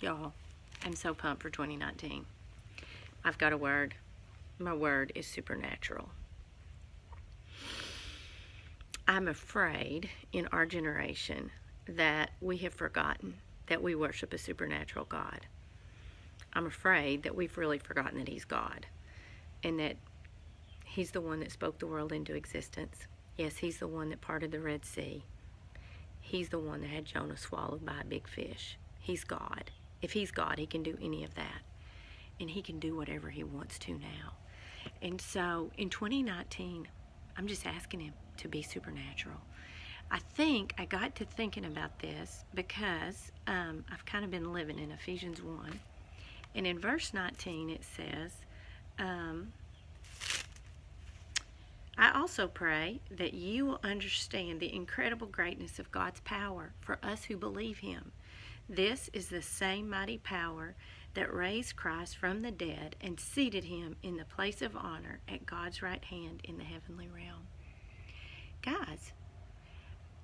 Y'all, I'm so pumped for 2019. I've got a word. My word is supernatural. I'm afraid in our generation that we have forgotten that we worship a supernatural God. I'm afraid that we've really forgotten that He's God and that He's the one that spoke the world into existence. Yes, He's the one that parted the Red Sea. He's the one that had Jonah swallowed by a big fish. He's God. If He's God, He can do any of that. And He can do whatever He wants to now. And so in 2019, I'm just asking Him to be supernatural. I think I got to thinking about this because I've kind of been living in Ephesians 1. And in verse 19 it says, I also pray that you will understand the incredible greatness of God's power for us who believe Him. This is the same mighty power that raised Christ from the dead and seated Him in the place of honor at God's right hand in the heavenly realm. Guys,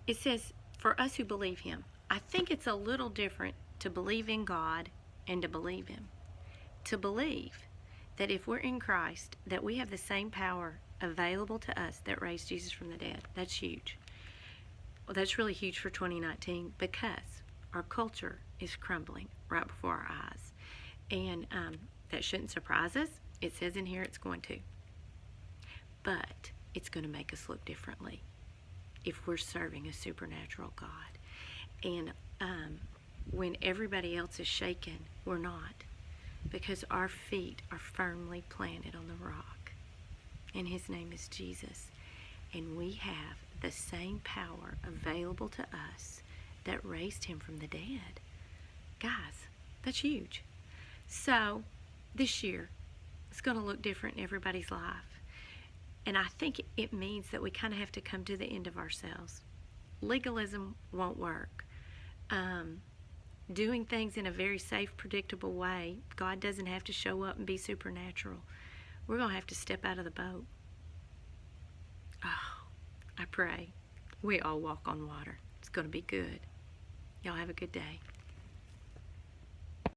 it says, for us who believe Him. I think it's a little different to believe in God and to believe Him. To believe that if we're in Christ, that we have the same power available to us that raised Jesus from the dead. That's huge. Well, that's really huge for 2019 because our culture is crumbling right before our eyes. And that shouldn't surprise us. It says in here it's going to. But it's going to make us look differently if we're serving a supernatural God. And when everybody else is shaken, we're not. Because our feet are firmly planted on the rock. And His name is Jesus. And we have the same power available to us that raised Him from the dead. Guys, that's huge. So, this year, it's going to look different in everybody's life. And I think it means that we kind of have to come to the end of ourselves. Legalism won't work. Doing things in a very safe, predictable way, God doesn't have to show up and be supernatural. We're going to have to step out of the boat. Oh, I pray we all walk on water. It's going to be good. Y'all have a good day.